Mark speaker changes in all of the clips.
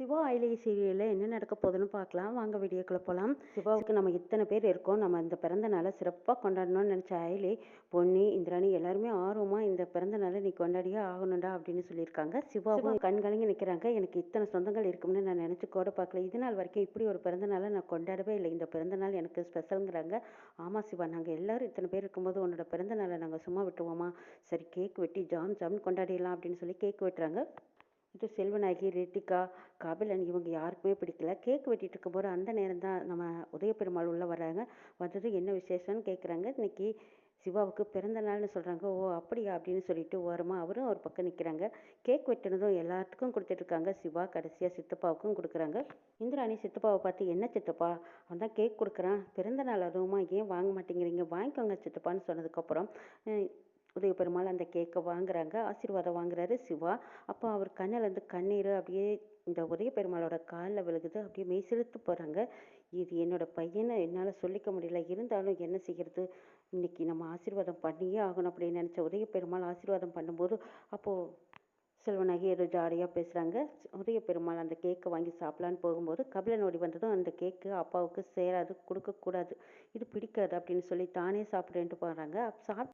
Speaker 1: சிவா ஐலே சீரியலில் என்ன நடக்க போகுதுன்னு பார்க்கலாம். வாங்க வீடியோக்குள்ள போகலாம். சிவாவுக்கு நம்ம இத்தனை பேர் இருக்கோம். நம்ம இந்த பிறந்த நாளை சிறப்பாக கொண்டாடணும்னு நினச்ச ஐலே, பொன்னி, இந்திராணி எல்லாருமே ஆர்வமாக இந்த பிறந்த நாளை நீ கொண்டாடியே ஆகணும்டா அப்படின்னு சொல்லியிருக்காங்க. சிவாவும் கண் கலங்கி நிற்கிறாங்க. எனக்கு இத்தனை சொந்தங்கள் இருக்கும்னு நான் நினச்சி கூட பார்க்கல. இது நாள் வரைக்கும் இப்படி ஒரு பிறந்த நாளை நான் கொண்டாடவே இல்லை. இந்த பிறந்த நாள் எனக்கு ஸ்பெஷலுங்கிறாங்க. ஆமாம் சிவா, நாங்கள் எல்லாரும் இத்தனை பேர் இருக்கும்போது உன்னோட பிறந்த நாளை நாங்கள் சும்மா விட்டுருவோமா? சரி, கேக் வெட்டி ஜாம் ஜாம்னு கொண்டாடிடலாம் அப்படின்னு சொல்லி கேக் வெட்டுறாங்க. இது செல்வநாயகி, ரித்திகா, கபிலன் இவங்க யாருக்குமே பிடிக்கல. கேக் வெட்டிட்டு இருக்கும்போது அந்த நேரம் தான் நம்ம உதயபெருமாள் உள்ளே வர்றாங்க. வந்தது என்ன விசேஷம்னு கேட்குறாங்க. இன்னைக்கு சிவாவுக்கு பிறந்த நாள்னு சொல்கிறாங்க. ஓ அப்படியா அப்படின்னு சொல்லிட்டு ஓரமாக அவரும் ஒரு பக்கம் நிற்கிறாங்க. கேக் வெட்டினதும் எல்லாத்துக்கும் கொடுத்துட்ருக்காங்க. சிவா கடைசியாக சித்தப்பாவுக்கும் கொடுக்குறாங்க. இந்திராணி சித்தப்பாவை பார்த்து, என்ன சித்தப்பா அவன் தான் கேக் கொடுக்குறான், பிறந்த நாள் அதுவுமா, ஏன் வாங்க மாட்டேங்கிறீங்க, வாங்கிக்கோங்க சித்தப்பான்னு சொன்னதுக்கப்புறம் உதயபெருமாள் அந்த கேக்கை வாங்குறாங்க. ஆசீர்வாதம் வாங்குறாரு சிவா. அப்போ அவர் கண்ணிலேருந்து கண்ணீர் அப்படியே இந்த உதயபெருமாளோட காலில் விழுகுது. அப்படியே மெய்சிலுத்து போகிறாங்க. இது என்னோட பையனை என்னால் சொல்லிக்க முடியல, இருந்தாலும் என்ன செய்கிறது, இன்னைக்கு நம்ம ஆசீர்வாதம் பண்ணியே ஆகணும் அப்படின்னு நினச்ச உதயபெருமாள் ஆசீர்வாதம் பண்ணும்போது அப்போது செல்வநாயகி ஏதோ ஜாலியாக பேசுகிறாங்க. உதயபெருமாள் அந்த கேக்கை வாங்கி சாப்பிட்லான்னு போகும்போது கபிலன் ஓடி வந்ததும் அந்த கேக்கு அப்பாவுக்கு சேராது, கொடுக்கக்கூடாது, இது பிடிக்காது அப்படின்னு சொல்லி தானே சாப்பிட்றேன்ட்டு போகிறாங்க.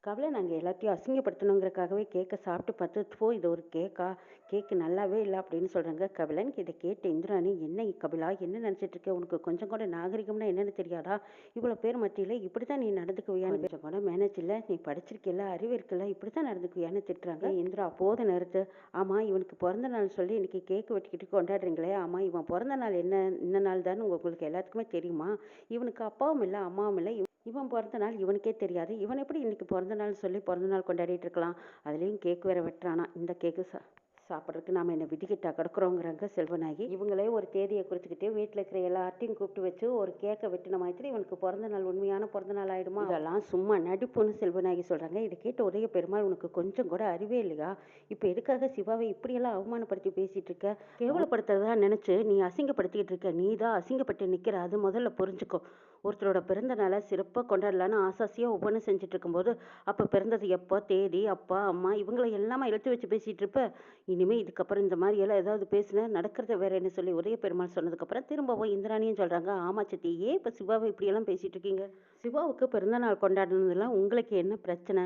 Speaker 1: கபிலன் அங்கே எல்லாத்தையும் அசிங்கப்படுத்தணுங்கிறக்காகவே கேக்கை சாப்பிட்டு பார்த்து, இது ஒரு கேக்கா, கேக்கு நல்லாவே இல்லை அப்படின்னு சொல்கிறாங்க. கபிலன் இதை கேட்டு இந்திராணி, என்ன கபிலா என்ன நினச்சிட்டு இருக்க, உனக்கு கொஞ்சம் கூட நாகரிகம்னா என்னென்னு தெரியாதா, இவ்வளோ பேர் மத்தியில் இப்படி தான் நீ நடந்துக்குவியான்னு, கொஞ்சம் கூட மேனேஜ் இல்லை, நீ படிச்சிருக்கில்ல, அறிவு இருக்குல்ல, இப்படி தான் நடந்துக்குவியான்னு திட்டுறாங்க. இந்திரா போத நேரத்து, ஆமாம் இவனுக்கு பிறந்த நாள் சொல்லி இன்றைக்கி கேக்கு வெட்டிக்கிட்டு கொண்டாடுறீங்களே, ஆமாம் இவன் பிறந்த நாள் இந்த நாள் தான் உங்களுக்கு எல்லாத்துக்குமே தெரியுமா, இவனுக்கு அப்பாவும் இல்லை அம்மாவும் இல்லை, இவன் பிறந்த நாள் இவனுக்கே தெரியாது, இவன் எப்படி இன்றைக்கி பிறந்த நாள் சொல்லி பிறந்த நாள் கொண்டாடிட்டு இருக்கலாம், அதுலேயும் கேக்கு வேறு வெட்டுறானா, இந்த கேக்கு சாப்பிட்றதுக்கு நாம் என்ன விதிக்கிட்டா கிடக்குறோங்கிறாங்க செல்வநாயகி. இவங்களே ஒரு தேதியை குறிச்சுக்கிட்டு வீட்டில் இருக்கிற எல்லார்ட்டையும் கூப்பிட்டு வச்சு ஒரு கேக்கை வெட்டின மாதிரி இவனுக்கு பிறந்த நாள் உண்மையான பிறந்த நாள் ஆகிடுமா, இதெல்லாம் சும்மா நடிப்புன்னு செல்வநாயகி சொல்கிறாங்க. இதை கேட்ட உதய பெருமாள், உனக்கு கொஞ்சம் கூட அறிவே இல்லையா, இப்போ எதுக்காக சிவாவை இப்படியெல்லாம் அவமானப்படுத்தி பேசிகிட்டு இருக்க, கேவலப்படுத்துறதா நினச்சி நீ அசிங்கப்படுத்திக்கிட்டு இருக்க, நீ தான் அசிங்கப்பட்டு நிற்கிற, அது முதல்ல புரிஞ்சுக்கோ. ஒருத்தரோட பிறந்த நாளை சிறப்பாக கொண்டாடலான்னு ஆசாசியாக ஒவ்வொன்றும் செஞ்சுட்டு இருக்கும்போது அப்போ பிறந்தது எப்போ, தேதி, அப்பா அம்மா இவங்களை எல்லாமே இழுத்து வச்சு பேசிகிட்டு இருப்ப, இனிமேல் இதுக்கப்புறம் இந்த மாதிரி எல்லாம் ஏதாவது பேசுனா நடக்கிறத வேற என்ன சொல்லி உதய பெருமாள் சொன்னதுக்கப்புறம் திரும்பவும் இந்திராணியும் சொல்கிறாங்க, ஆமா சித்தி, ஏன் இப்போ சிவாவை இப்படியெல்லாம் பேசிகிட்டு இருக்கீங்க, சிவாவுக்கு பிறந்தநாள் கொண்டாடுனதுலாம் உங்களுக்கு என்ன பிரச்சனை,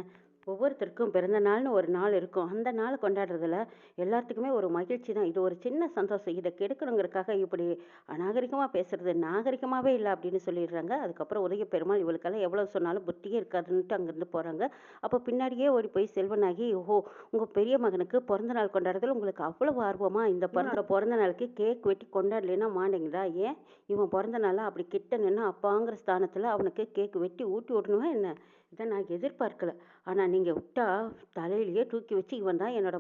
Speaker 1: ஒவ்வொருத்தருக்கும் பிறந்த நாள்னு ஒரு நாள் இருக்கும், அந்த நாள் கொண்டாடுறதுல எல்லாத்துக்குமே ஒரு மகிழ்ச்சி தான், இது ஒரு சின்ன சந்தோஷம், இதை கெடுக்கணுங்கிறக்காக இப்படி அநாகரிகமாக பேசுறது நாகரிகமாகவே இல்லை அப்படின்னு சொல்லிடுறாங்க. அதுக்கப்புறம் உதய பெருமாள் இவளுக்கெல்லாம் எவ்வளோ சொன்னாலும் புத்தியே இருக்காதுன்ட்டு அங்கேருந்து போகிறாங்க. அப்போ பின்னாடியே ஓடி போய் செல்வனாகி, ஓஹோ உங்கள் பெரிய மகனுக்கு பிறந்த நாள் கொண்டாடுறதுல உங்களுக்கு அவ்வளவு ஆர்வமா, இந்த பிறந்த நாளுக்கு கேக் வெட்டி கொண்டாடலைன்னா மாட்டேங்குதா, ஏன் இவன் பிறந்த நாளை அப்படி கிட்ட நின்று அப்பாங்கிற ஸ்தானத்தில் அவனுக்கு கேக் வெட்டி ஊட்டி விடணுமா என்ன, இதை நான் எதிர்பார்க்கல, ஆனால் நீங்கள் விட்டா தலையிலேயே தூக்கி வச்சு இவன் தான் என்னோட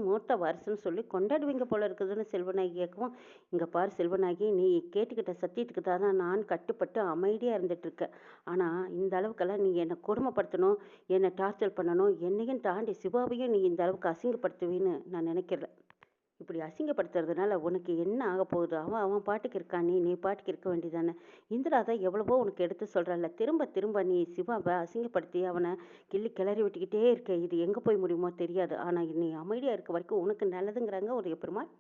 Speaker 1: மூத்த வருஷம்னு சொல்லி கொண்டாடுவீங்க போல இருக்குதுன்னு செல்வநாயகி கேட்கவும், இங்கே பார் செல்வநாயகி, நீ கேட்டுக்கிட்ட சத்தியத்துக்கு தான் நான் கட்டுப்பட்டு அமைதியாக இருந்துகிட்ருக்கேன், ஆனால் இந்த அளவுக்கெல்லாம் நீ என்னை கொடுமைப்படுத்தணும், என்னை டார்ச்சர் பண்ணணும், என்னையும் தாண்டி சிவாவையும் நீ இந்த அளவுக்கு அசிங்கப்படுத்துவீன்னு நான் நினைக்கிறேன், இப்படி அசிங்கப்படுத்துறதுனால உனக்கு என்ன ஆக போகுது, அவன் அவன் பாட்டுக்கு இருக்கான், நீ பாட்டுக்கு இருக்க வேண்டியதானே, இந்திரா தான் எவ்வளவோ உனக்கு எடுத்து சொல்கிறல்ல, திரும்ப திரும்ப நீ சிவாவை அசிங்கப்படுத்தி அவனை கிளறி விட்டுக்கிட்டே இருக்க, இது எங்கே போய் முடியுமோ தெரியாது, ஆனால் நீ அமைதியாக இருக்க வரைக்கும் உனக்கு நல்லதுங்கிறாங்க ஒரு பெருமாள்.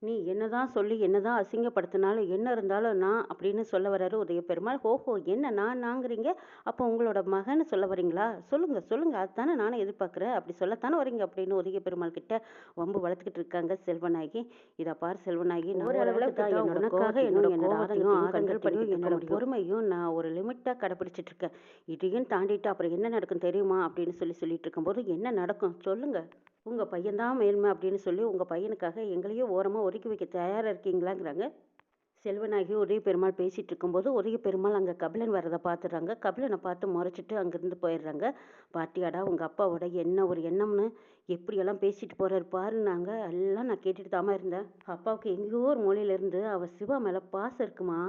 Speaker 1: நீ என்னதான் சொல்லி என்னதான் அசிங்கப்படுத்தினாலும் என்ன இருந்தாலும் நான் அப்படின்னு சொல்ல வர்றாரு உதய பெருமாள். ஓஹோ, என்ன நாங்கிறீங்க, அப்போ உங்களோட மகன்னு சொல்ல வரீங்களா, சொல்லுங்க சொல்லுங்க, அதுதானே நானும் எதிர்பார்க்குறேன், அப்படி சொல்லத்தானே வரீங்க அப்படின்னு உதய பெருமாள் கிட்ட வம்பு வளர்த்துக்கிட்டு இருக்காங்க செல்வநாயகி. இதை பார் செல்வநாயகி, ஓரளவுக்கு தான் உனக்காக என்னோட ஆதங்கத்தையும் என்னோட பொறுமையும் நான் ஒரு லிமிட்டாக கடைப்பிடிச்சிட்டு இருக்கேன், இதையும் தாண்டிட்டு அப்புறம் என்ன நடக்கும் தெரியுமா அப்படின்னு சொல்லிட்டு இருக்கும்போது, என்ன நடக்கும் சொல்லுங்க, உங்கள் பையன்தான் மேன்மை அப்படின்னு சொல்லி உங்கள் பையனுக்காக எங்களையும் ஓரமாக ஒதுக்கி வைக்க தயாராக இருக்கீங்களாங்கிறாங்க. செல்வநாயகி உதய பெருமாள் பேசிகிட்டு இருக்கும்போது உதய பெருமாள் அங்கே கபிலன் வரதை பார்த்துடுறாங்க. கபிலனை பார்த்து முறைச்சிட்டு அங்கேருந்து போயிடுறாங்க. பாட்டியாடா உங்கள் அப்பாவோட என்ன ஒரு எண்ணம்னு எப்படியெல்லாம் பேசிட்டு போகிறாரு பாருன்னாங்க. எல்லாம் நான் கேட்டுட்டு தாமா இருந்தேன். அப்பாவுக்கு எங்கேயோ ஒரு மூலையிலேருந்து அவள் சிவா மேலே பாசம் இருக்குமா,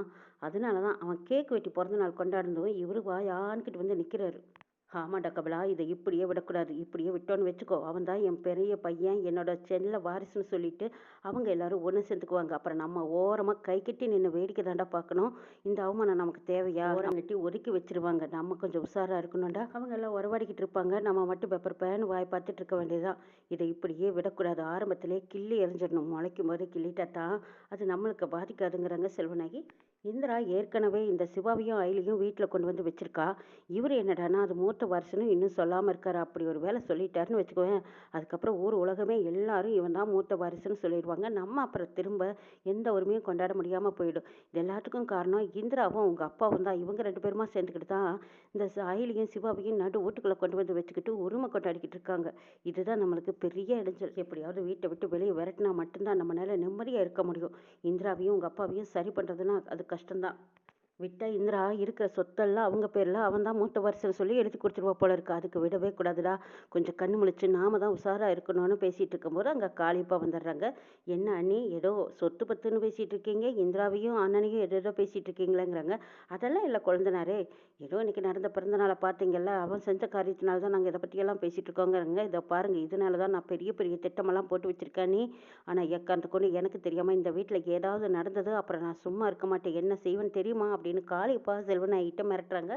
Speaker 1: அதனால தான் அவன் கேக் வெட்டி பிறந்த நாள் கொண்டாடுனதும் இவரு யான்கிட்ட வந்து நிற்கிறாரு. ஆமாண்டா கமலா, இதை இப்படியே விடக்கூடாது. இப்படியே விட்டோன்னு வச்சுக்கோ, அவன் தான் என் பெரிய பையன், என்னோட செல்ல வாரிசுன்னு சொல்லிட்டு அவங்க எல்லாரும் ஒன்று சேர்ந்துக்குவாங்க. அப்புறம் நம்ம ஓரமாக கை கட்டி நின்று வேடிக்கை தாண்டா பார்க்கணும். இந்த அவமானம் நமக்கு தேவையா? ஓரம் கட்டி ஒதுக்கி வச்சிருவாங்க. நம்ம கொஞ்சம் உஷாராக இருக்கணும்டா. அவங்க எல்லாம் உறவாடிக்கிட்டு இருப்பாங்க, நம்ம மட்டும் பெப்பர் பேன்னு வாய் பார்த்துட்டு இருக்க வேண்டியதுதான். இதை இப்படியே விடக்கூடாது. ஆரம்பத்திலே கிள்ளி எறிஞ்சிடணும். முளைக்கும் போது கிள்ளிட்டா தான் அது நம்மளுக்கு பாதிக்காதுங்கிறாங்க செல்வநாயகி. இந்திரா ஏற்கனவே இந்த சிவாவையும் அயிலையும் வீட்டில் கொண்டு வந்து வச்சிருக்கா. இவர் என்னடான்னா அது மூத்த வாரிசுன்னு இன்னும் சொல்லாமல் இருக்காரு. அப்படி ஒரு வேலை சொல்லிட்டாருன்னு வச்சுக்கோவேன், அதுக்கப்புறம் ஊர் உலகமே எல்லாரும் இவன் தான் மூத்த வாரிசுன்னு சொல்லிடுவாங்க. நம்ம அப்புறம் திரும்ப எந்த உரிமையும் கொண்டாட முடியாமல் போயிடும். இது எல்லாத்துக்கும் காரணம் இந்திராவும் அவங்க அப்பாவும் தான். இவங்க 2 பேருமா சேர்ந்துக்கிட்டு தான் இந்த அயிலையும் சிவாவையும் நடு வீட்டுக்குள்ளே கொண்டு வந்து வச்சுக்கிட்டு உரிமை கொண்டாடிக்கிட்டு இருக்காங்க. இதுதான் நம்மளுக்கு பெரிய இடைஞ்சல். எப்படியாவது வீட்டை விட்டு வெளியே விரட்டினா மட்டும்தான் நம்மளால நிம்மதியாக இருக்க முடியும். இந்திராவையும் உங்கள் அப்பாவையும் சரி பண்ணுறதுன்னா அது கஷ்டம்தான். விட்டா இந்திரா இருக்கிற சொத்தெல்லாம் அவங்க பேரில் அவன் தான் மூத்த வாரிசுன்னு சொல்லி எழுதி கொடுத்துருவா போல இருக்கு. அதுக்கு விடவே கூடாதுடா. கொஞ்சம் கண்ணு முழிச்சு நாம தான் உஷாராக இருக்கணும்னு பேசிகிட்டு இருக்கும்போது அங்கே காளியப்பா வந்துடுறாங்க. என்ன அண்ணி, ஏதோ சொத்து பத்துன்னு பேசிகிட்டு இருக்கீங்க, இந்திராவையும் அண்ணனையும் ஏதோ பேசிகிட்டு இருக்கீங்களேங்கிறாங்க. அதெல்லாம் இல்லை குழந்தனாரே, ஏதோ இன்னைக்கு நடந்த பிறந்தநாளை பார்த்தீங்கல்ல, அவன் செஞ்ச காரியத்தினால தான் நாங்கள் இதை பற்றியெல்லாம் பேசிகிட்டு இருக்கோங்கிறாங்க. இதை பாருங்கள், இதனால தான் நான் பெரிய பெரிய திட்டமெல்லாம் போட்டு வச்சுருக்கேன் நீ. ஆனால் எக்காந்த கொண்டு எனக்கு தெரியாமல் இந்த வீட்டில் ஏதாவது நடந்தது, அப்புறம் நான் சும்மா இருக்க மாட்டேன், என்ன செய்வேன்னு தெரியுமா அப்படின்னு காளியப்பா செல்வநாயகிட்ட மிரட்டுறாங்க.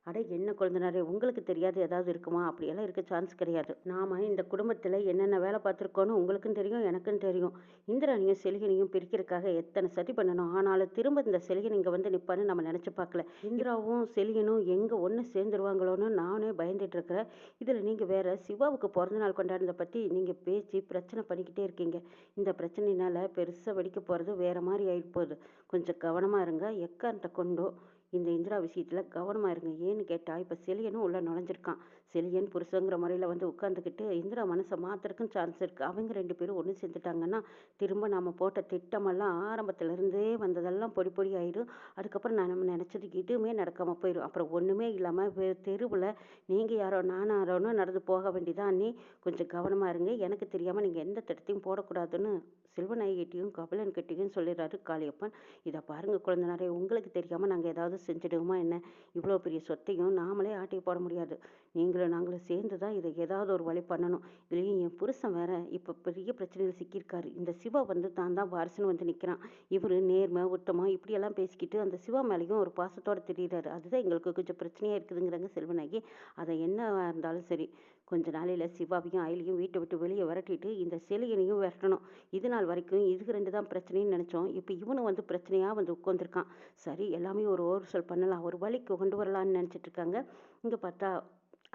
Speaker 1: அட என்ன கொழுந்தனாரே, உங்களுக்கு தெரியாது ஏதாவது இருக்குமா? அப்படியெல்லாம் இருக்க சான்ஸ் கிடையாது. நாம இந்த குடும்பத்தில் என்னென்ன வேலை பார்த்துருக்கோன்னு உங்களுக்கும் தெரியும், எனக்கும் தெரியும். இந்திரனையும் செலிகனையும் பிரிக்கிறதுக்காக எத்தனை சதி பண்ணணும். ஆனாலும் திரும்ப இந்த செலிகன் இங்கே வந்து நிற்பான்னு நம்ம நினச்சி பார்க்கல. இந்திராவும் செலிகனும் எங்கே ஒன்று சேர்ந்துருவாங்களோன்னு நானே பயந்துட்டு இருக்கிறேன். இதில் நீங்கள் வேற சிவாவுக்கு பிறந்தநாள் கொண்டாடுறதை பற்றி நீங்கள் பேசி பிரச்சனை பண்ணிக்கிட்டே இருக்கீங்க. இந்த பிரச்சனையினால பெருசாக வெடிக்க போகிறது வேற மாதிரி ஆகிட்டு போகுது. கொஞ்சம் கவனமாக இருங்க. எக்கார்ட்ட கொண்டோ இந்த இந்திரா விஷயத்தில் கவனமாக இருங்க. ஏன்னு கேட்டால் இப்போ செலியனும் உள்ளே நுழைஞ்சிருக்கான். செலியன் புருஷங்கிற முறையில் வந்து உட்காந்துக்கிட்டு இந்திரா மனசை மாற்றுறதுக்கும் சான்ஸ் இருக்குது. அவங்க 2 பேரும் ஒன்று சேர்ந்துட்டாங்கன்னா திரும்ப நாம் போட்ட திட்டமெல்லாம் ஆரம்பத்துலேருந்தே வந்ததெல்லாம் பொடி பொடி ஆயிடும். அதுக்கப்புறம் நம்ம நினச்சது எதுவுமே நடக்காமல் போயிடும். அப்புறம் ஒன்றுமே இல்லாமல் தெருவில் நீங்கள் யாரோ நானும் யாரோன்னு நடந்து போக வேண்டியதான். நீ கொஞ்சம் கவனமாக இருங்க. எனக்கு தெரியாமல் நீங்கள் எந்த திட்டத்தையும் போடக்கூடாதுன்னு செல்வநாயகிட்டையும் கபிலன்கிட்டையும் சொல்லிடுறாரு காளியப்பன். இதை பாருங்கள் குழந்தைனாரே, உங்களுக்கு தெரியாமல் நாங்கள் ஏதாவது செஞ்சிடுவோமா என்ன? இவ்வளோ பெரிய சொத்தையும் நாமளே ஆட்டி போட முடியாது. நீங்களும் நாங்களும் சேர்ந்து தான் இதை ஏதாவது ஒரு வழி பண்ணணும். இதுலேயும் என் புருஷன் வேற இப்போ பெரிய பிரச்சனையில் சிக்கியிருக்காரு. இந்த சிவா வந்து தான் வாரிசுன்னு வந்து நிற்கிறான். இவர் நேர்மை உத்தமம் இப்படியெல்லாம் பேசிக்கிட்டு அந்த சிவா மேலேயும் ஒரு பாசத்தோடு தெரியுறாரு. அதுதான் எங்களுக்கு கொஞ்சம் பிரச்சனையாக இருக்குதுங்கிறாங்க செல்வநாயகி. அதை என்ன இருந்தாலும் சரி, கொஞ்ச நாளையில் சிவாவையும் அயிலையும் வீட்டை விட்டு வெளியே விரட்டிட்டு இந்த செலியனையும் விரட்டணும். இது நாள் வரைக்கும் இதுக்கு 2 தான் பிரச்சனைன்னு நினச்சோம். இப்போ இவனும் வந்து பிரச்சனையாக வந்து உட்காந்துருக்கான். சரி, எல்லாமே ஒரு ஓவர்சல் பண்ணலாம், ஒரு வழிக்கு கொண்டு வரலான்னு நினச்சிட்டு இருக்காங்க. இங்கே பார்த்தா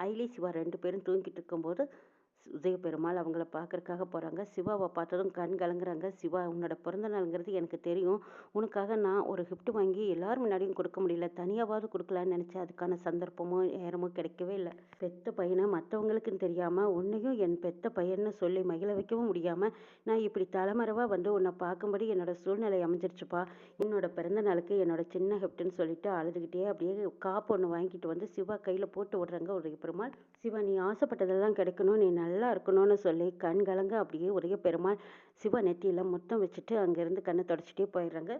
Speaker 1: அயிலி சிவா 2 பேரும் தூங்கிட்டு இருக்கும்போது உதய பெருமாள் அவங்கள பார்க்கறக்காக போகிறாங்க. சிவாவை பார்த்ததும் கண் கலங்குறாங்க. சிவா, உன்னோட பிறந்த நாளுங்கிறது எனக்கு தெரியும். உனக்காக நான் ஒரு கிஃப்ட் வாங்கி எல்லார் முன்னாடியும் கொடுக்க முடியல, தனியாவது கொடுக்கலான்னு நினச்சேன். அதுக்கான சந்தர்ப்பமும் நேரமும் கிடைக்கவே இல்லை. பெத்த பையனை மற்றவங்களுக்குன்னு தெரியாமல் உன்னையும் என் பெத்த பையன்னு சொல்லி மகிழ வைக்கவும் முடியாமல் நான் இப்படி தலைமறைவாக வந்து உன்னை பார்க்கும்படி என்னோட சூழ்நிலை அமைஞ்சிருச்சுப்பா. என்னோட பிறந்த நாளுக்கு என்னோட சின்ன கிஃப்ட்டுன்னு சொல்லிட்டு அழுதுகிட்டே அப்படியே காப்பு ஒன்று வாங்கிட்டு வந்து சிவா கையில் போட்டு விடுறாங்க உதய பெருமாள். சிவா, நீ ஆசைப்பட்டதெல்லாம் கிடைக்கணும், நீ நல்லா இருக்கணும்னு சொல்லி கண் கலங்க அப்படியே உதய பெருமாள் சிவா நெத்தியில் முத்தம் வச்சுட்டு அங்கேருந்து கண்ணை தொடச்சிட்டே போயிடுறாங்க.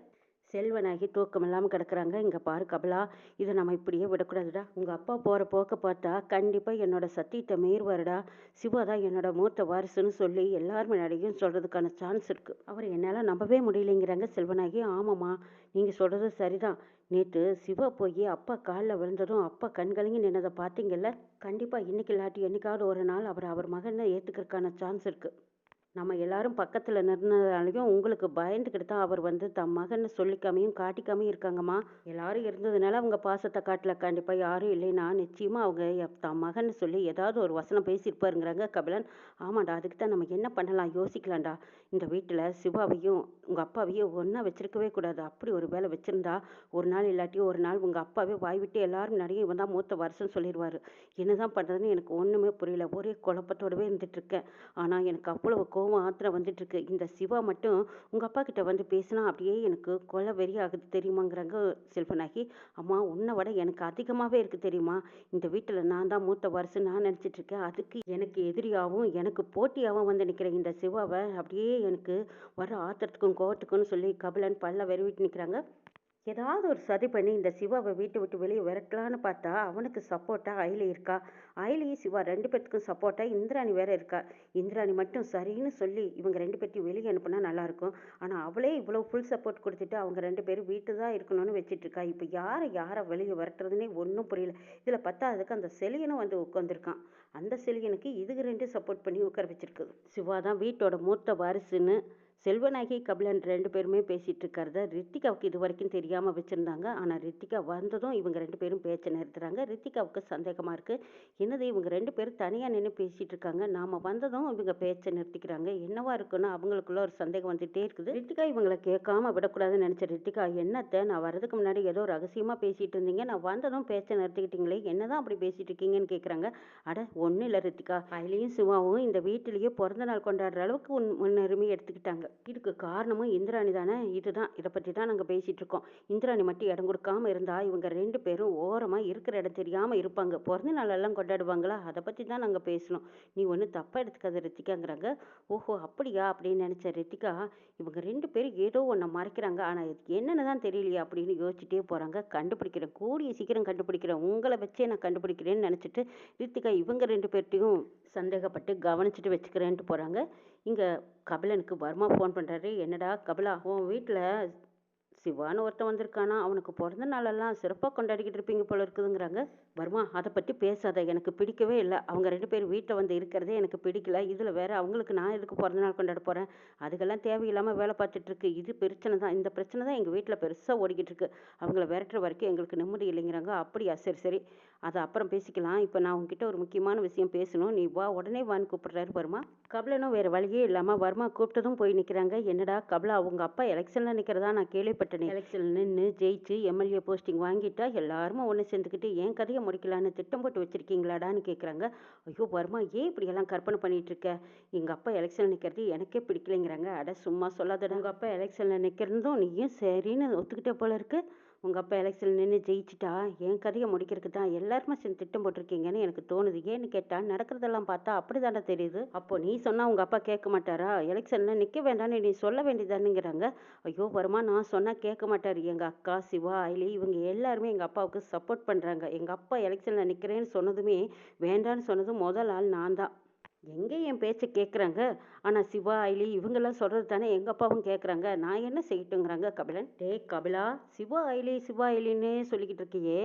Speaker 1: செல்வனாகி தூக்கம் இல்லாமல் கிடக்குறாங்க. இங்கே பாரு கபிலா, இதை நம்ம இப்படியே விடக்கூடாதுடா. உங்கள் அப்பா போகிற போக்க பார்த்தா கண்டிப்பாக என்னோட சத்தியத்தை மீறுவாருடா. சிவா தான் என்னோட மூத்த வாரிசுன்னு சொல்லி எல்லார் முன்னாடியும் சொல்கிறதுக்கான சான்ஸ் இருக்குது. அவர் என்னால் நம்பவே முடியலைங்கிறாங்க செல்வனாகி. ஆமாம்மா, நீங்கள் சொல்கிறது சரிதான். நேற்று சிவா போய் அப்பா காலில் விழுந்ததும் அப்பா கண்கலங்கி நின்னதை பார்த்தீங்கல்ல. கண்டிப்பாக இன்னைக்கு இல்லாட்டி என்னைக்காவது ஒரு நாள் அவர் மகனை ஏற்றுக்கிறதுக்கான சான்ஸ் இருக்குது. நம்ம எல்லாரும் பக்கத்தில் நின்றதாலையும் உங்களுக்கு பயந்துக்கிட்டு தான் அவர் வந்து தம் மகன்னு சொல்லிக்காமையும் காட்டிக்காமையும் இருக்காங்கம்மா. எல்லாரும் இருந்ததுனால அவங்க பாசத்தை காட்டல. கண்டிப்பாக யாரும் இல்லைன்னா நிச்சயமாக அவங்க தம் மகன்னு சொல்லி ஏதாவது ஒரு வசனம் பேசியிருப்பாருங்கிறாங்க கபிலன். ஆமாண்டா, அதுக்கு தான் நம்ம என்ன பண்ணலாம் யோசிக்கலாம்டா. இந்த வீட்டில் சிவாவையும் உங்கள் அப்பாவையும் ஒன்றா வச்சிருக்கவே கூடாது. அப்படி ஒரு வேலை வச்சுருந்தா ஒரு நாள் இல்லாட்டி ஒரு நாள் உங்கள் அப்பாவே வாய் விட்டு எல்லாரும் முன்னாடியே இவன் தான் மூத்த வருஷம் சொல்லிடுவார். என்ன தான் பண்ணுறதுன்னு எனக்கு ஒன்றுமே புரியல. ஒரே குழப்பத்தோடவே இருந்துகிட்ருக்கேன். ஆனால் எனக்கு அவ்வளவு கோவம் ஆத்திரம் வந்துட்டுருக்கு. இந்த சிவா மட்டும் உங்கள் அப்பா கிட்ட வந்து பேசினா அப்படியே எனக்கு கொலை வெறி ஆகுது தெரியுமாங்கிறாங்க செல்வநாயகி. அம்மா, உன்னை விட எனக்கு அதிகமாகவே இருக்குது தெரியுமா. இந்த வீட்டில் நான் தான் மூத்த வாரிசு நான் நினச்சிட்ருக்கேன். அதுக்கு எனக்கு எதிரியாகவும் எனக்கு போட்டியாகவும் வந்து நிற்கிறேன் இந்த சிவாவை அப்படியே எனக்கு வர ஆத்திரத்துக்கும் கோவத்துக்கும்னு சொல்லி கபிலன் பல்ல வெறிவிட்டு நிற்கிறாங்க. ஏதாவது ஒரு சதி பண்ணி இந்த சிவாவை வீட்டை விட்டு வெளியே விரட்டலான்னு பார்த்தா அவனுக்கு சப்போர்ட்டா அயலி இருக்கா. அயலியும் சிவா 2 பேத்துக்கும் சப்போர்ட்டா இந்திராணி வேற இருக்கா. இந்திராணி மட்டும் சரின்னு சொல்லி இவங்க 2 பேத்தையும் வெளியே அனுப்புனா நல்லா இருக்கும். ஆனா அவளே இவ்வளவு ஃபுல் சப்போர்ட் கொடுத்துட்டு அவங்க 2 பேரும் வீட்டு தான் இருக்கணும்னு வச்சிட்டு இருக்கா. இப்போ யாரை வெளியே விரட்டுறதுனே ஒன்றும் புரியல. இதுல பத்தாததுக்கு அந்த செலியனும் வந்து உட்காந்துருக்கான். அந்த செலியனுக்கு இதுக்கு 2 சப்போர்ட் பண்ணி உட்கார வச்சிருக்கு. சிவா தான் வீட்டோட மூத்த வாரிசுன்னு செல்வநாயகி கபிலன் 2 பேருமே பேசிட்டு இருக்கிறத ரித்திகாவுக்கு இது வரைக்கும் தெரியாம வச்சிருந்தாங்க. ஆனா ரித்திகா வந்ததும் இவங்க 2 பேரும் பேச்ச நிறுத்துறாங்க. ரித்திகாவுக்கு சந்தேகமா இருக்கு. என்னது இவங்க 2 பேரும் தனியா நின்னு பேசிட்டு இருக்காங்க. நாம வந்ததும் இவங்க பேச்ச நிறுத்திக்கிறாங்க. என்னவா இருக்குன்னு அவங்களுக்குள்ள ஒரு சந்தேகம் வந்துட்டே இருக்குது. ரித்திகா இவங்கள கேட்காம விடக்கூடாதுன்னு நினைச்ச ரித்திகா, என்னத்த நான் வர்றதுக்கு முன்னாடி ஏதோ ரகசியமா பேசிட்டு இருந்தீங்க. நான் வந்ததும் பேச்ச நிறுத்திக்கிட்டீங்களே, என்னதான் அப்படி பேசிட்டு இருக்கீங்கன்னு கேக்குறாங்க. அட ஒண்ணும் இல்ல ரித்திகா. அயலியும் சிவாவும் இந்த வீட்டிலேயே பிறந்த நாள் கொண்டாடுற அளவுக்கு முன்னுரிமை எடுத்துக்கிட்டாங்க. இதுக்கு காரணமும் இந்திராணி தானே. இதுதான் இதை பற்றி தான் நாங்கள் பேசிட்டு இருக்கோம். இந்திராணி மட்டும் இடம் கொடுக்காம இருந்தா இவங்க 2 பேரும் ஓரமா இருக்கிற இடம் தெரியாம இருப்பாங்க. பிறந்த நாளெல்லாம் கொண்டாடுவாங்களா, அதை பற்றி தான் நாங்கள் பேசணும். நீ ஒன்றும் தப்பா எடுத்துக்காத ரித்திகாங்கிறாங்க. ஓஹோ அப்படியா அப்படின்னு நினைச்ச ரித்திகா, இவங்க 2 பேரும் ஏதோ ஒன்றை மறைக்கிறாங்க. ஆனால் இது என்னன்னு தான் தெரியலையா அப்படின்னு யோசிச்சுட்டே போறாங்க. கண்டுபிடிக்கிறேன், கூடிய சீக்கிரம் கண்டுபிடிக்கிறேன், உங்களை வச்சே நான் கண்டுபிடிக்கிறேன்னு நினைச்சிட்டு ரித்திகா இவங்க 2 பேர்ட்டையும் சந்தேகப்பட்டு கவனிச்சுட்டு வச்சுக்கிறேன்ட்டு போறாங்க. இங்க கபிலனுக்கு வர்மா ஃபோன் பண்றாரு. என்னடா கபிலா, உன் வீட்டில் சிவான்னு ஒருத்தன் வந்திருக்கானா, அவனுக்கு பிறந்த நாளெல்லாம் சிறப்பாக கொண்டாடிக்கிட்டு இருப்பீங்க போல இருக்குதுங்கிறாங்க. வர்மா அதை பற்றி பேசாத, எனக்கு பிடிக்கவே இல்லை. அவங்க 2 பேரும் வீட்டில் வந்து இருக்கிறதே எனக்கு பிடிக்கல. இதில் வேற அவங்களுக்கு நான் எதுக்கு பிறந்த நாள் கொண்டாட போகிறேன். அதுக்கெல்லாம் தேவையில்லாமல் வேலை பார்த்துட்டு இருக்கு. இது பிரச்சனை தான், இந்த பிரச்சனை தான் எங்கள் வீட்டில் பெருசாக ஓடிக்கிட்டு இருக்கு. அவங்கள விரட்டுற வரைக்கும் எங்களுக்கு நிம்மதி இல்லைங்கிறாங்க. அப்படியா, சரி சரி, அதை அப்புறம் பேசிக்கலாம். இப்போ நான் உங்ககிட்ட ஒரு முக்கியமான விஷயம் பேசணும், நீ வா, உடனே வான்னு கூப்பிடுறாரு வர்மா. கபிலனும் வேறு வழியே இல்லாமல் வர்மா கூப்பிட்டதும் போய் நிற்கிறாங்க. என்னடா கபிலா, அவங்க அப்பா எலெக்ஷனில் நிற்கிறதா நான் கேள்விப்பட்டேனே. எலெக்ஷனில் நின்று ஜெயிச்சு எம்எல்ஏ போஸ்டிங் வாங்கிட்டா எல்லாருமே ஒன்று சேர்ந்துக்கிட்டு என் கதையை முடிக்கலான்னு திட்டம் போட்டு வச்சிருக்கீங்களாடான்னு கேட்குறாங்க. ஐயோ வர்மா, ஏன் இப்படியெல்லாம் கற்பனை பண்ணிட்டு இருக்க. எங்கள் அப்பா எலெக்ஷனில் நிற்கிறது எனக்கே பிடிக்கலைங்கிறாங்க. அட சும்மா சொல்லாதடா, உங்கள் அப்பா எலெக்ஷனில் நிற்கிறதும் நீயும் சரின்னு ஒத்துக்கிட்டே போல இருக்கு. உங்கள் அப்பா எலெக்ஷனில் நின்று ஜெயிச்சிட்டா என் கதையை முடிக்கிறதுக்கு தான் எல்லாருமே சேர்ந்து திட்டம் போட்டிருக்கீங்கன்னு எனக்கு தோணுது. ஏன்னு கேட்டால் நடக்கிறதெல்லாம் பார்த்தா அப்படி தானே தெரியுது. அப்போ நீ சொன்னால் உங்கள் அப்பா கேட்க மாட்டாரா, எலெக்ஷனில் நிற்க வேண்டாம்னு நீ சொல்ல வேண்டியதானுங்கிறாங்க. ஐயோ வருமா, நான் சொன்னால் கேட்க மாட்டார். எங்கள் அக்கா சிவா ஐலி இவங்க எல்லாருமே எங்கள் அப்பாவுக்கு சப்போர்ட் பண்ணுறாங்க. எங்கள் அப்பா எலெக்ஷனில் நிற்கிறேன்னு சொன்னதுமே வேண்டான்னு சொன்னதும் முதல் ஆள் நான் தான். எங்கே என் பேச்சை கேட்குறாங்க. ஆனால் சிவா ஐலி இவங்கெல்லாம் சொல்கிறது தானே எங்கள் அப்பாவும் கேட்குறாங்க. நான் என்ன செய்யட்டுங்கிறாங்க கபிலன். டேய் கபிலா, சிவா ஐலின்னே சொல்லிக்கிட்டு இருக்கியே,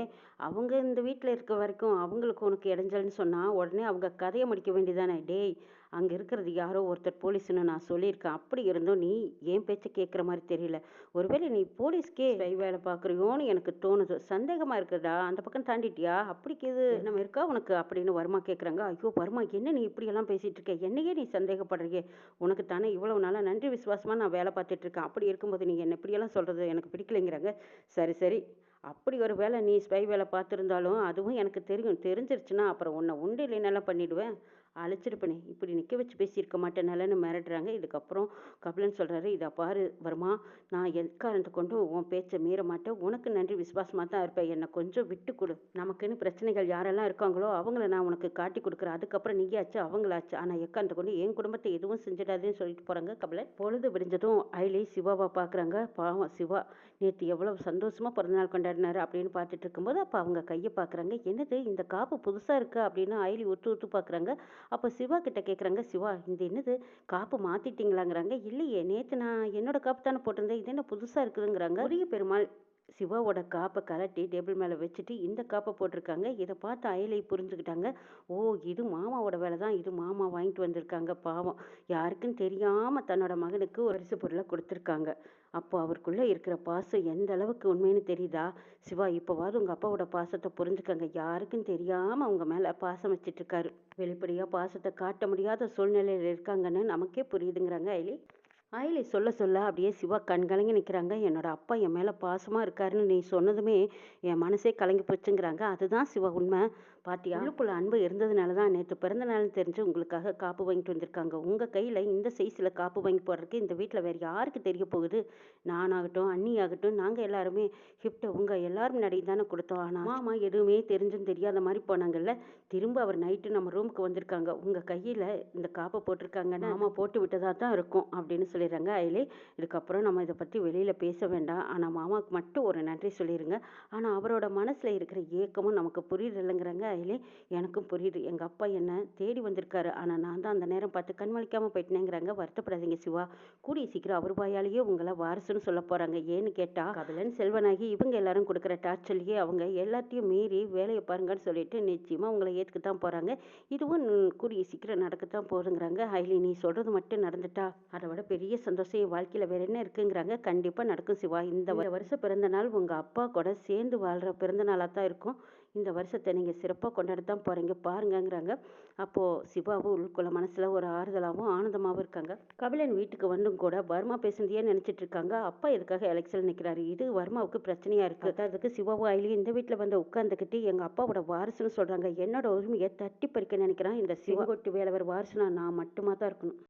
Speaker 1: அவங்க இந்த வீட்டில் இருக்க வரைக்கும் அவங்களுக்கு உனக்கு இடைஞ்சல்னு சொன்னால் உடனே அவங்க கதையை முடிக்க வேண்டியதானே. டேய், அங்கே இருக்கிறது யாரோ ஒருத்தர் போலீஸ்னு நான் சொல்லியிருக்கேன். அப்படி இருந்தும் நீ என் பேச்சை கேட்குற மாதிரி தெரியல. ஒருவேளை நீ போலீஸ்க்கே கை வேலை பார்க்குறியோன்னு எனக்கு தோணுது. சந்தேகமாக இருக்குதா, அந்த பக்கம் தாண்டிட்டியா, அப்படிக்கு இது நம்ம இருக்கா உனக்கு அப்படின்னு வர்மா கேட்குறாங்க. ஐயோ வர்மா, என்ன நீ இப்படியெல்லாம் பேசிகிட்டு இருக்க, என்னையே நீ சந்தேகப்படுறியே. உனக்கு தானே இவ்வளவு நாளாக நன்றி விசுவாசமாக நான் வேலை பார்த்துட்டு இருக்கேன். அப்படி இருக்கும்போது நீ என்ன இப்படியெல்லாம் சொல்கிறது எனக்கு பிடிக்கலைங்கிறாங்க. சரி சரி, அப்படி ஒரு வேலை நீ ஸ்பை வேலை பார்த்துருந்தாலும் அதுவும் எனக்கு தெரியும். தெரிஞ்சிருச்சுன்னா அப்புறம் உன்னை உண்டு இல்லைன்னெல்லாம் பண்ணிவிடுவேன், அழைச்சிருப்பனே. இப்படி நிற்க வச்சு பேசியிருக்க மாட்டேனாலன்னு மிரட்டுறாங்க. இதுக்கப்புறம் கபிலன் சொல்கிறாரு, இதை பாரு வர்மா, நான் எக்காரணத்தை கொண்டு உன் பேச்சை மீற மாட்டேன். உனக்கு நன்றி விசுவாசமாக தான் இருப்பேன். என்னை கொஞ்சம் விட்டு கொடு. நமக்குன்னு பிரச்சனைகள் யாரெல்லாம் இருக்காங்களோ அவங்கள நான் உனக்கு காட்டி கொடுக்குறேன். அதுக்கப்புறம் நீயாச்சு அவங்களாச்சு. ஆனால் எக்காரணத்தை கொண்டு என் குடும்பத்தை எதுவும் செஞ்சிடாதுன்னு சொல்லிட்டு போகிறாங்க கபிலன். பொழுது விடிஞ்சதும் ஐலி சிவாவை பார்க்குறாங்க. பாவம் சிவா நேற்று எவ்வளோ சந்தோஷமாக பிறந்தநாள் கொண்டாடினாரு அப்படின்னு பார்த்துட்டு இருக்கும்போது அப்போ அவங்க கையை பார்க்குறாங்க. என்னது இந்த காப்பு புதுசாக இருக்குது அப்படின்னு ஐலி ஒத்து ஒத்து பார்க்குறாங்க. அப்போ சிவா கிட்ட கேட்குறாங்க, சிவா இந்த என்னது காப்பு மாற்றிட்டீங்களாங்கிறாங்க. இல்லையே, நேற்று நான் என்னோட காப்பு தானே போட்டிருந்தேன், இது என்ன புதுசாக இருக்குதுங்கிறாங்க. முருகி பெருமாள் சிவாவோட காப்பை கலட்டி டேபிள் மேலே வச்சுட்டு இந்த காப்பை போட்டிருக்காங்க. இதை பார்த்து அயலை புரிஞ்சுக்கிட்டாங்க. ஓ, இது மாமாவோட வேலை தான், இது மாமா வாங்கிட்டு வந்திருக்காங்க. பாவம், யாருக்குன்னு தெரியாமல் தன்னோட மகனுக்கு ஒரு பரிசு பொருளை கொடுத்துருக்காங்க. அப்போ அவருக்குள்ளே இருக்கிற பாசம் எந்த அளவுக்கு உண்மைன்னு தெரியுதா. சிவா, இப்போவாது உங்கள் அப்பாவோட பாசத்தை புரிஞ்சுக்கங்க. யாருக்குன்னு தெரியாமல் அவங்க மேலே பாசம் வச்சிட்டு இருக்காரு. வெளிப்படையாக பாசத்தை காட்ட முடியாத சூழ்நிலையில் இருக்காங்கன்னு நமக்கே புரியுதுங்கிறாங்க ஐலி. ஆயிலை சொல்ல சொல்ல அப்படியே சிவா கலங்கி நிற்கிறாங்க. என்னோட அப்பா என் மேலே பாசமாக இருக்காருன்னு நீ சொன்னதுமே என் மனசே கலங்கி போச்சுங்கிறாங்க. அதுதான் சிவா உண்மை. பாத்தியா உள்ளுக்குள்ள அன்பு இருந்ததுனால தான் நேற்று பிறந்த நாள் தெரிஞ்சு உங்களுக்காக காப்பு வாங்கிட்டு வந்திருக்காங்க. உங்கள் கையில் இந்த சைஸில் காப்பு வாங்கி போடுறதுக்கு இந்த வீட்டில் வேறு யாருக்கு தெரிய போகுது? நானாகட்டும் அண்ணி ஆகட்டும் நாங்கள் எல்லாருமே கிஃப்ட்டை உங்கள் எல்லாரும் முன்னாடி தானே கொடுத்தோம். ஆனால் மாமா எதுவுமே தெரிஞ்சும் தெரியாத மாதிரி போனாங்கல்ல. திரும்ப அவர் நைட்டு நம்ம ரூமுக்கு வந்திருக்காங்க. உங்கள் கையில் இந்த காப்பை போட்டிருக்காங்கன்னா மாமா போட்டு விட்டதாக தான் இருக்கும் அப்படின்னு சொல்லிடுறாங்க அயலி. இதுக்கப்புறம் நம்ம இதை பற்றி வெளியில் பேச வேண்டாம். ஆனால் மாமாவுக்கு மட்டும் ஒரு நன்றி சொல்லிடுங்க. ஆனால் அவரோட மனசில் இருக்கிற ஏக்கமும் நமக்கு புரியுது இல்லைங்கிறாங்க அயலி. எனக்கும் புரியுது. எங்கள் அப்பா என்னை தேடி வந்திருக்காரு. ஆனால் நான் தான் அந்த நேரம் பார்த்து கண்மொழிக்காமல் போயிட்டேங்கிறாங்க. வருத்தப்படாதீங்க சிவா. கூடிய சீக்கிரம் அவர் வாயாலேயே உங்களை வாரிசுன்னு சொல்ல போகிறாங்க. ஏன்னு கேட்டால் கபிலன் செல்வனாகி இவங்க எல்லாரும் கொடுக்குற டார்ச்சர்லேயே அவங்க எல்லாத்தையும் மீறி வேலையை பாருங்கன்னு சொல்லிட்டு நிச்சயமாக உங்களை ஏற்றுக்கத்தான் போகிறாங்க. இதுவும் கூடிய சீக்கிரம் நடக்கத்தான் போகுதுங்கிறாங்க அயலி. நீ சொல்கிறது மட்டும் நடந்துட்டா அதை விட பெரிய சந்தோஷம் என் வாழ்க்கையில் வேற என்ன இருக்குங்கிறாங்க. கண்டிப்பாக நடக்கும் சிவா. இந்த வருஷம் பிறந்த நாள் உங்கள் அப்பா கூட சேர்ந்து வாழ்கிற பிறந்த நாளாக தான் இருக்கும். இந்த வருஷத்தை நீங்கள் சிறப்பாக கொண்டாட தான் போகிறீங்க பாருங்கங்கிறாங்க. அப்போது சிவாவும் உள்ளுக்குள்ள மனசில் ஒரு ஆறுதலாகவும் ஆனந்தமாகவும் இருக்காங்க. கபிலன் வீட்டுக்கு வந்தும் கூட வர்மா பேசுனதையே நினச்சிட்டு இருக்காங்க. அப்பா இதுக்காக எலெக்ஷன் நிற்கிறாரு. இது வர்மாவுக்கு பிரச்சனையாக இருக்குது. அதுக்கு சிவாவும் அயலியும் இந்த வீட்டில் வந்து உட்காந்துக்கிட்டு எங்கள் அப்பாவோட வாரிசுன்னு சொல்கிறாங்க. என்னோட உரிமையை தட்டி பறிக்க நினைக்கிறான் இந்த சிவகொட்டு வேலவர் வாரிசுனா நான் மட்டுமா தான் இருக்கணும்.